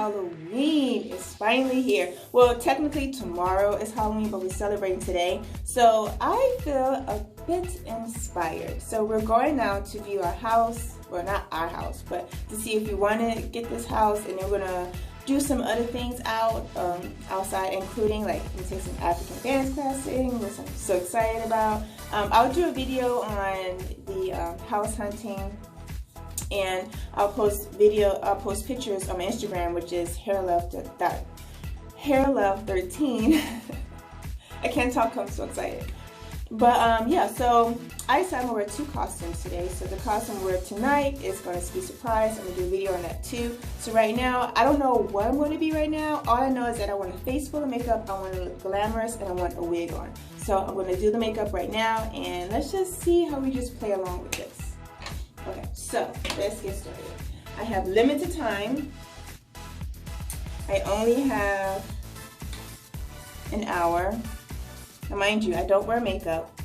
Halloween is finally here. Well, technically tomorrow is Halloween, but we're celebrating today. So I feel a bit inspired. So we're going now to view our house. Well, not our house, but to see if we want to get this house, and then we're gonna do some other things outside, including like we take some African dance classes, which I'm so excited about. I'll do a video on the house hunting, and I'll post pictures on my Instagram, which is hairlove13. I can't talk, I'm so excited. But yeah, so I decided I'm gonna wear 2 costumes today. So the costume I wear tonight is gonna be a surprise. I'm gonna do a video on that too. So right now, I don't know what I'm gonna be right now. All I know is that I want a face full of makeup, I want to look glamorous, and I want a wig on. So I'm gonna do the makeup right now, and let's just see how we just play along with this. Okay, so let's get started. I have limited time. I only have an hour. Now, mind you, I don't wear makeup,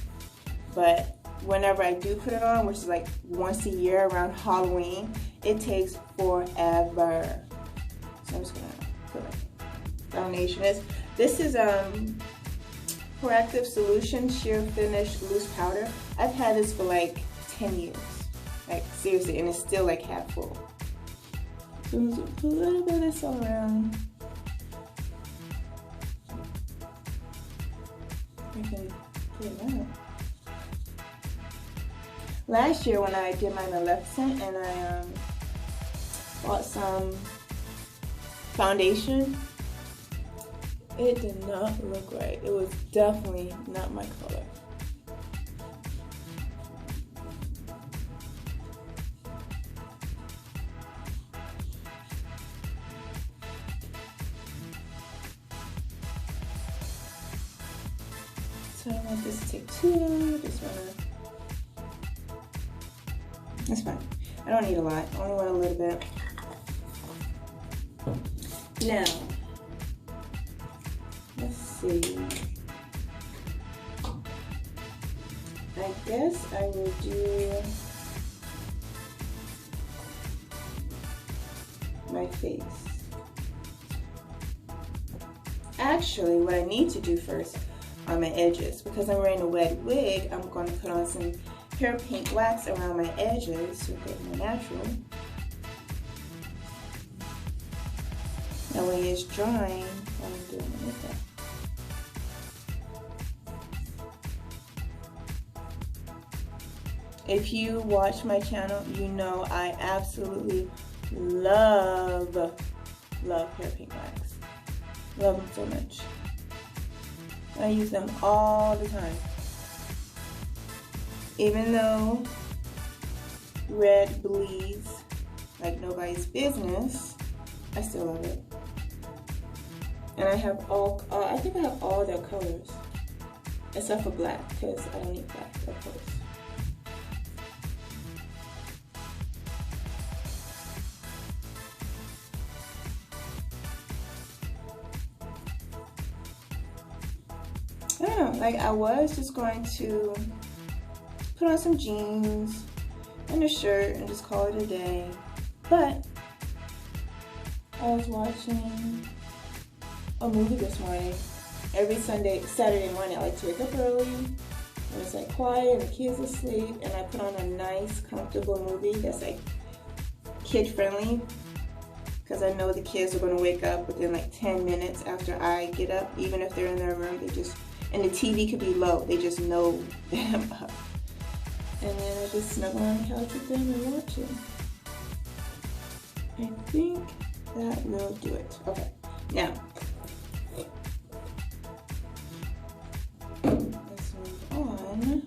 but whenever I do put it on, which is like once a year around Halloween, it takes forever. So I'm just gonna put my foundation. This is Corrective Solution Sheer Finish Loose Powder. I've had this for like 10 years. Like seriously, and it's still like half full. So I'm just put a little bit of this all around. I can get it out. Last year when I did my Maleficent and I bought some foundation, it did not look right. It was definitely not my color. So I don't want this to take too long. Just wanna. That's fine. I don't need a lot. I only want a little bit. Now, let's see. I guess I will do my face. Actually, what I need to do first on my edges, because I'm wearing a wet wig, I'm going to put on some hair paint wax around my edges to get more natural. That way it's drying while I'm doing the makeup. If you watch my channel, you know I absolutely love hair paint wax. Love them so much. I use them all the time. Even though red bleeds like nobody's business, I still love it. And I have I think I have all their colors, except for black, because I don't need black, of course. I don't know, like I was just going to put on some jeans and a shirt and just call it a day. But I was watching a movie this morning. Every Saturday morning I like to wake up early when it's like quiet and the kids are asleep, and I put on a nice comfortable movie that's like kid friendly, because I know the kids are going to wake up within like 10 minutes after I get up. Even if they're in their room, and the TV could be low, they just know that I'm up. And then I just snuggle on the couch with them and watch it. I think that will do it. Okay, now let's move on.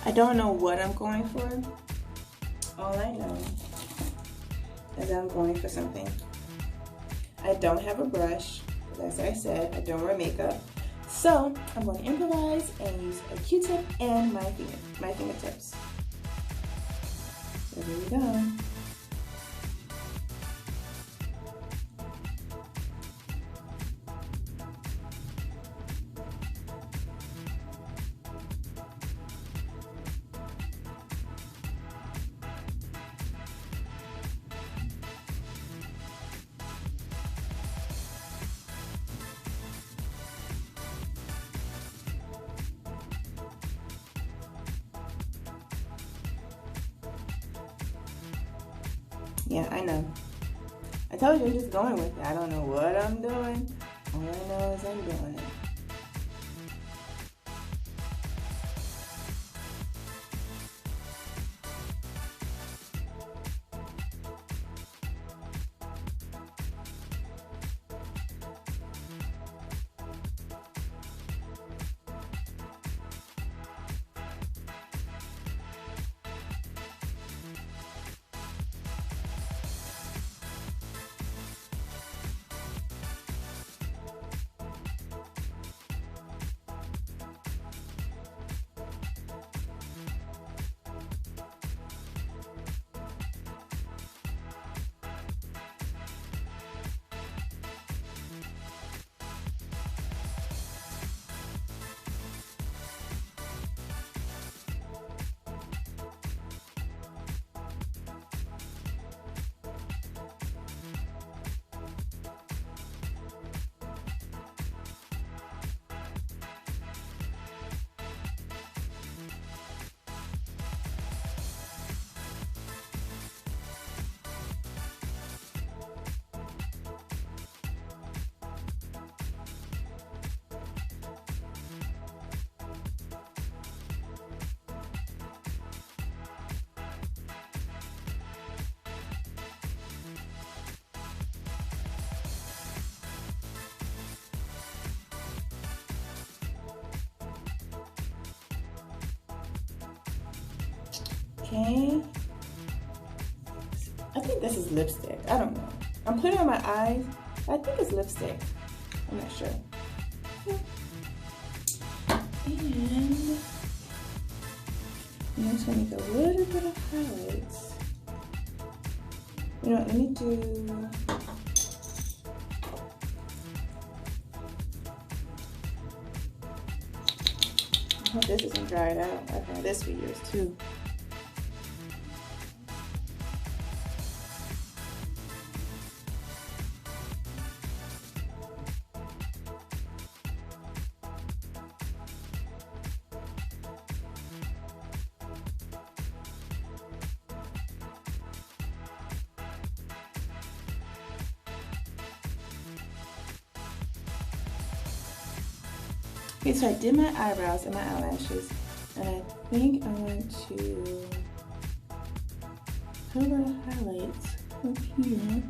I don't know what I'm going for. All I know is I'm going for something. I don't have a brush, as I said, I don't wear makeup. So I'm going to improvise and use a Q-tip and my fingertips. So here we go. Yeah, I know. I told you I'm just going with it. I don't know what I'm doing. All I know is I'm doing it. Okay. I think this is lipstick. I don't know. I'm putting it on my eyes. I think it's lipstick. I'm not sure. And I'm just gonna make a little bit of highlights. You know what, let me do. I hope this isn't dried out. I've had this for years too. Okay, so I did my eyebrows and my eyelashes, and I think I want to put a little highlights up here.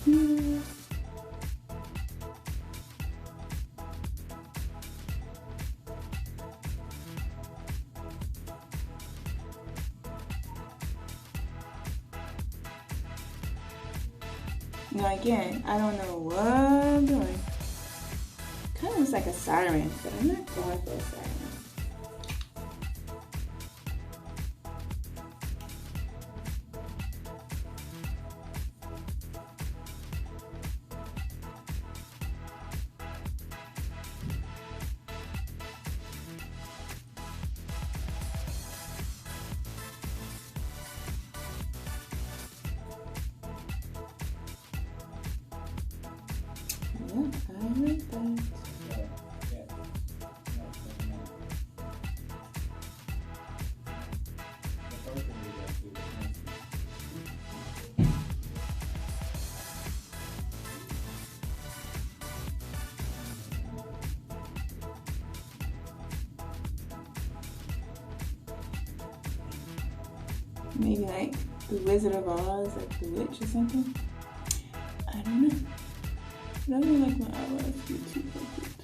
Here. Now again, I don't know what I'm doing. Kind of looks like a siren, but I'm not going for a siren. Yeah, I like that. Maybe like the Wizard of Oz, like the witch or something. I don't know. But I don't like my eyebrows to be too perfect.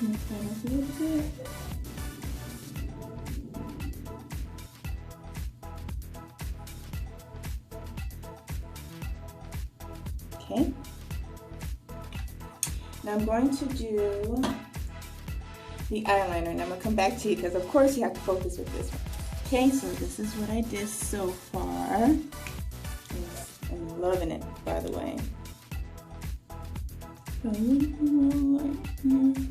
Mix that up a little bit. Okay. Now I'm going to do the eyeliner, and I'm gonna come back to you because of course you have to focus with this one. Okay, so this is what I did so far. I'm loving it, by the way. A little lightener,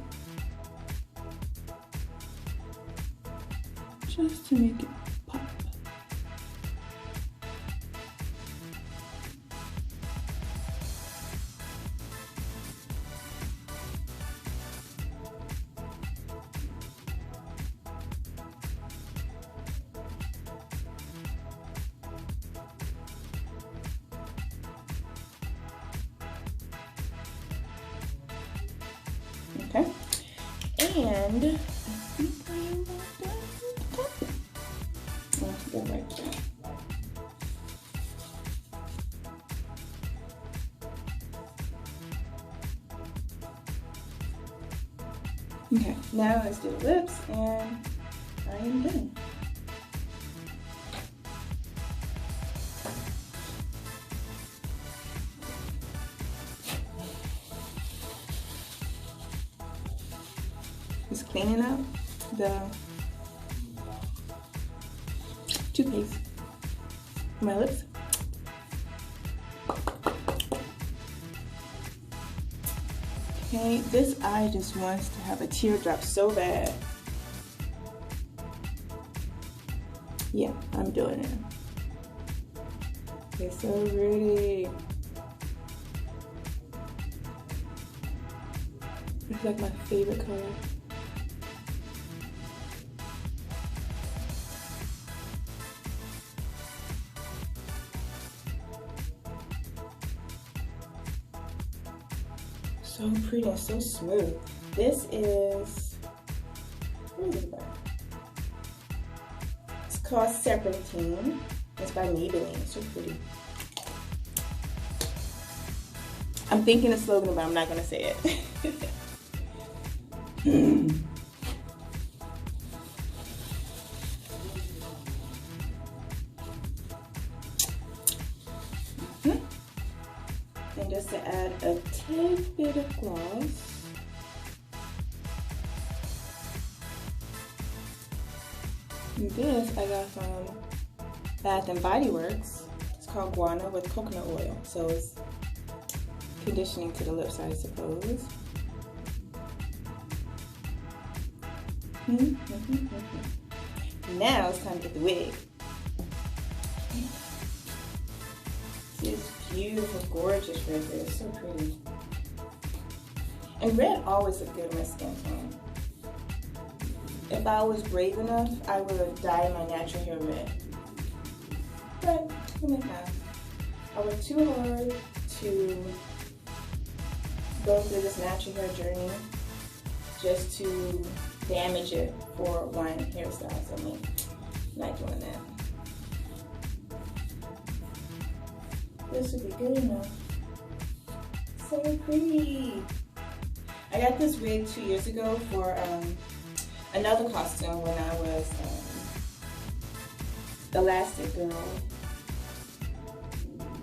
just to make it pop. Okay, and I think I am about done with the top. Let's go right there. Okay, now let's do the lips, and I am done. Just cleaning up the toothpaste on my lips. Okay, this eye just wants to have a teardrop so bad. Yeah, I'm doing it. It's so pretty. It's like my favorite color. So pretty and so smooth. This is, what is it about? It's called Serpentine. It's by Maybelline. So pretty. I'm thinking a slogan, but I'm not gonna say it. And just to add a tad bit of gloss. And this I got from Bath and Body Works. It's called Guana with coconut oil. So it's conditioning to the lips, I suppose. Now it's time to get the wig. It's beautiful, gorgeous red hair. It's so pretty. And red always looks good on my skin tone. If I was brave enough, I would dye my natural hair red. But I'm not. I worked too hard to go through this natural hair journey just to damage it for one hairstyle. So I'm not doing that. This would be good enough. So pretty. I got this wig 2 years ago for another costume when I was Elastic Girl.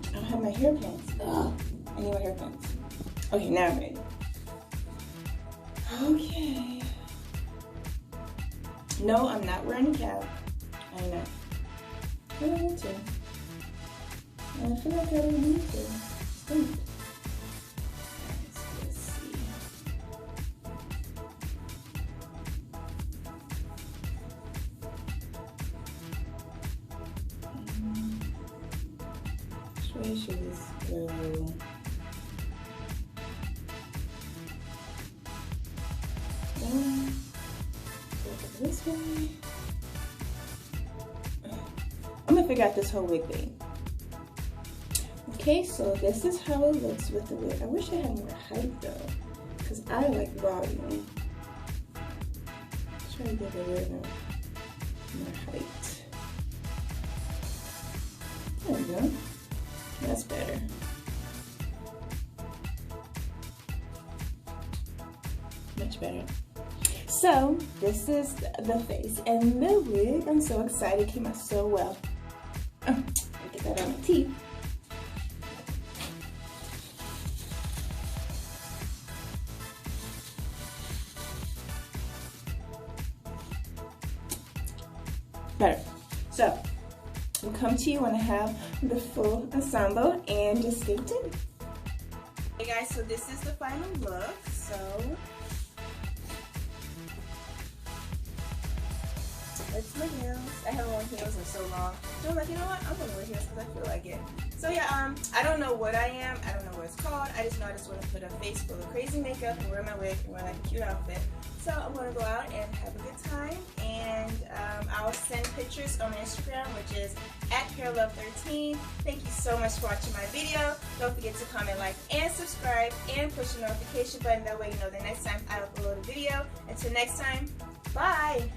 I don't have my hair pins. Ugh, I need my hair pins. Okay, now I'm ready. Okay. No, I'm not wearing a cap. I know. I don't want to. And I feel like I don't need to. Stink. Let's see. Which way should this go? Down. So this way. I'm gonna figure out this whole wig thing. Okay, so this is how it looks with the wig. I wish I had more height though, because I like volume. Try to give it a little more height. There we go. That's better. Much better. So this is the face and the wig. I'm so excited. It came out so well. Get that on my teeth. better. So we'll come to you when I have the full ensemble, and just stay tuned. Hey guys, so this is the final look. So that's my heels. I haven't worn heels in so long. So I'm like, you know what? I'm gonna wear heels because I feel like it. So yeah, I don't know what I am. I don't know what it's called. I just know I just want to put a face full of crazy makeup and wear my wig and wear like a cute outfit. So I'm gonna go out and have a good time, and I'll send pictures on my Instagram, which is @PearLove13. Thank you so much for watching my video. Don't forget to comment, like, and subscribe, and push the notification button. That way you know the next time I upload a video. Until next time, bye.